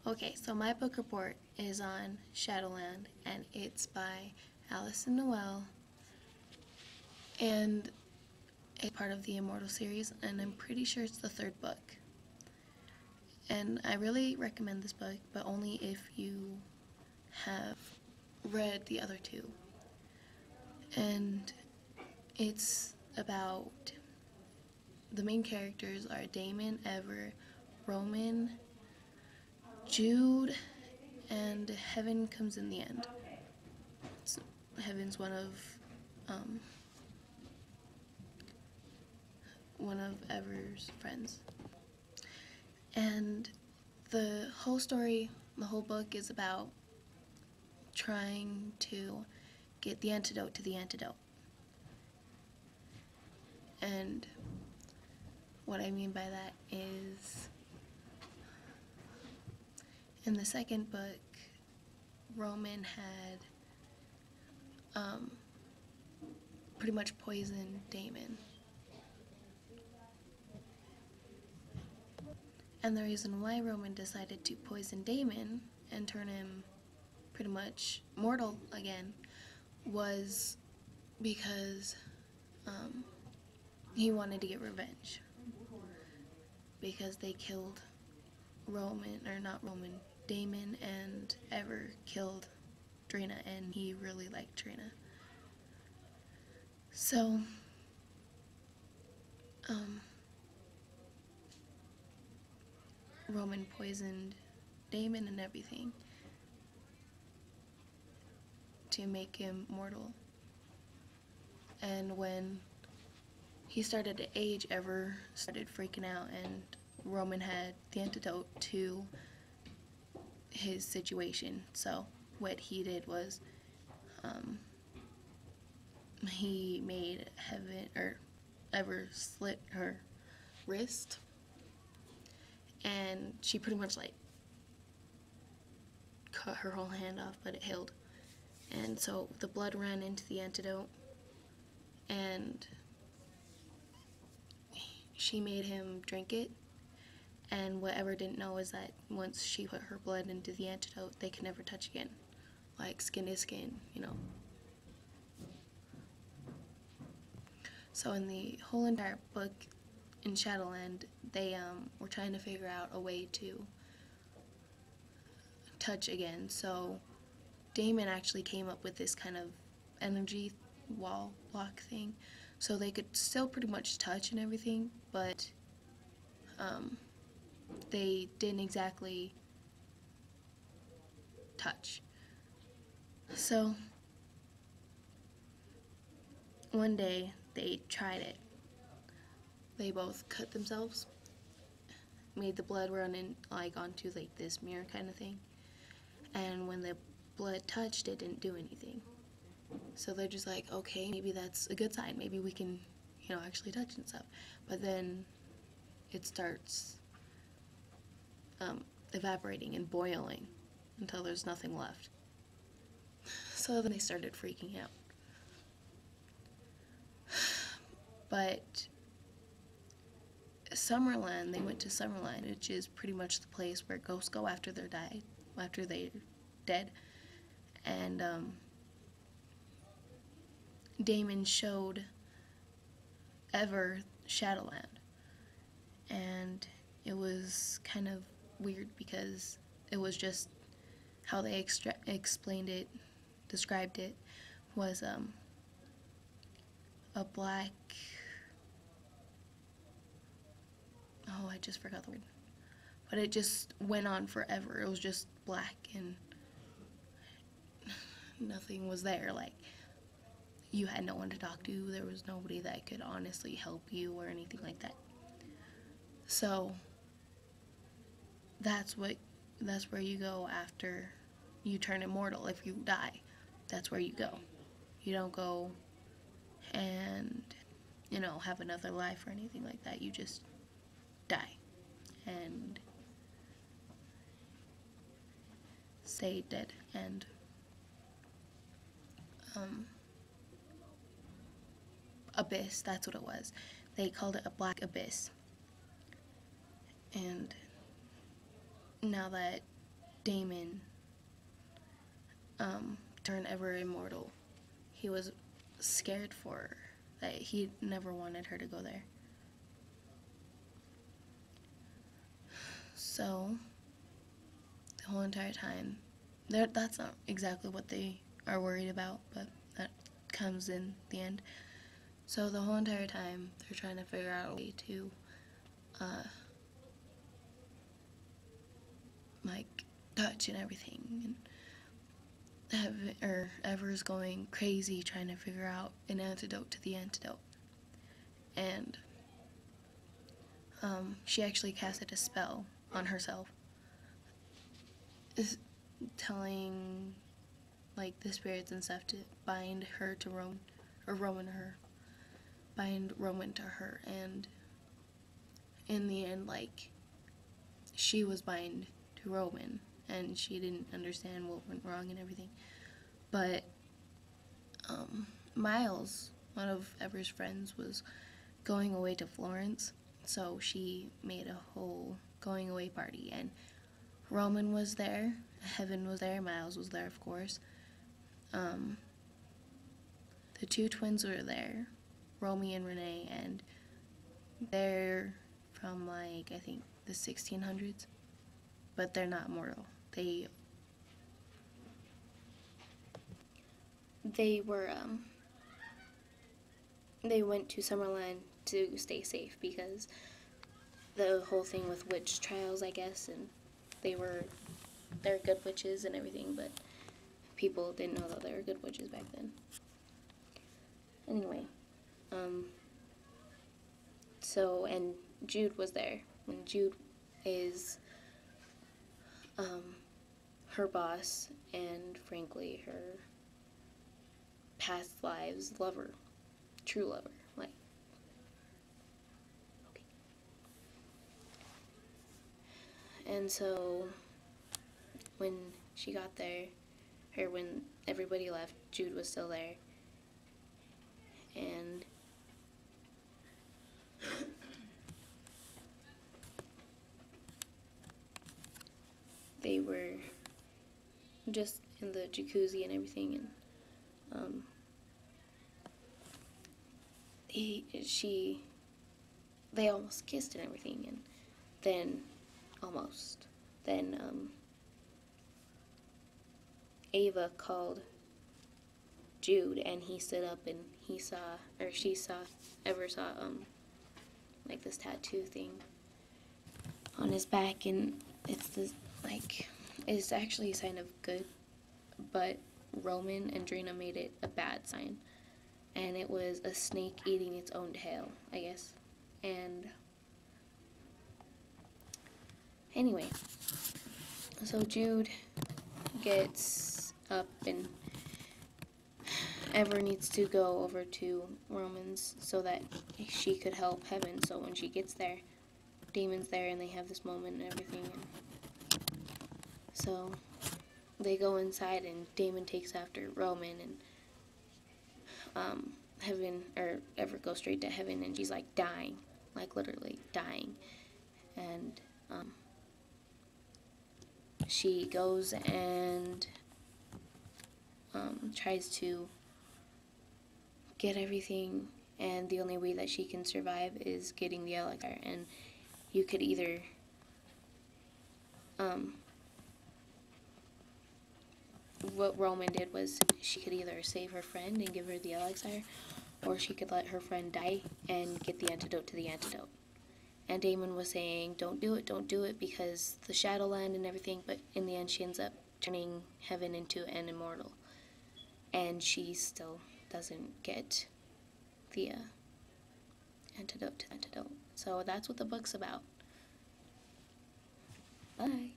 Okay, so my book report is on Shadowland, and it's by Allison Noel, and it's part of the Immortal series, and I'm pretty sure it's the third book. And I really recommend this book, but only if you have read the other two. And it's about the main characters are Damon, Ever, Roman, Jude, and Heaven comes in the end. Heaven's um, one of Ever's friends. And the whole story, the whole book is about trying to get the antidote to the antidote. And what I mean by that is, in the second book, Roman had pretty much poisoned Damon. And the reason why Roman decided to poison Damon and turn him pretty much mortal again was because he wanted to get revenge. Because they killed Damon and Ever killed Drina, and he really liked Drina. So, Roman poisoned Damon and everything to make him mortal. And when he started to age, Ever started freaking out, and Roman had the antidote to his situation. So what he did was he made Ever slit her wrist, and she pretty much like cut her whole hand off, but it healed. And so the blood ran into the antidote, and she made him drink it. And what Ever didn't know is that once she put her blood into the antidote, they could never touch again. Like skin to skin, you know. So in the whole entire book in Shadowland, they were trying to figure out a way to touch again. So Damon actually came up with this kind of energy wall block thing, so they could still pretty much touch and everything, but they didn't exactly touch. So one day they tried it. They both cut themselves, made the blood run in like onto like this mirror kind of thing, and when the blood touched, it didn't do anything. So they're just like, okay, maybe that's a good sign. Maybe we can, actually touch and stuff. But then it starts evaporating and boiling until there's nothing left. So then they started freaking out. But Summerland, they went to Summerland, which is pretty much the place where ghosts go after they're dead. And Damon showed Ever Shadowland, and it was kind of weird because it was just how they described it was a black, oh, I just forgot the word, but it just went on forever. It was just black and nothing was there. Like, you had no one to talk to. There was nobody that could honestly help you or anything like that. So that's where you go after you turn immortal. If you die, that's where you go. You don't go and have another life or anything like that. You just die and stay dead. And abyss, that's what it was. They called it a black abyss. And now that Damon turn ever immortal. He was scared for her. That he never wanted her to go there. So the whole entire time, that's not exactly what they are worried about, but that comes in the end. So the whole entire time, they're trying to figure out a way to like touch and everything, and Ever's going crazy trying to figure out an antidote to the antidote. And she actually casted a spell on herself, telling like the spirits and stuff to bind her to Roman, or bind Roman to her. And in the end, like, she was bind to Roman, and she didn't understand what went wrong and everything. But Miles, one of Ever's friends, was going away to Florence, so she made a whole going away party, and Roman was there, Heaven was there, Miles was there, of course. The two twins were there, Romy and Renee, and they're from, like, I think the 1600s, but they're not mortal. They went to Summerland to stay safe because the whole thing with witch trials, I guess, and they're good witches and everything, but people didn't know that they were good witches back then. Anyway, so, and Jude was there, and Jude is her boss, and frankly her past lives lover, true lover, like. Okay. And so when she got there, or when everybody left, Jude was still there, and they were just in the jacuzzi and everything, and they almost kissed and everything, and then Ava called Jude, and he stood up, and she saw like this tattoo thing on his back, and it's actually a sign of good, but Roman and Drina made it a bad sign, and it was a snake eating its own tail, I guess. And anyway, so Jude gets up, and Ever needs to go over to Roman's so that she could help Heaven. So when she gets there, Damon's there, and they have this moment and everything. And so they go inside, and Damon takes after Roman, and Ever goes straight to Heaven, and she's like dying, like literally dying. And she goes and tries to get everything, and the only way that she can survive is getting the elixir. And you could either what Roman did was she could either save her friend and give her the elixir, or she could let her friend die and get the antidote to the antidote. And Damon was saying, don't do it, because the Shadowland and everything, but in the end she ends up turning Heaven into an immortal. And she still doesn't get the antidote to the antidote. So that's what the book's about. Bye.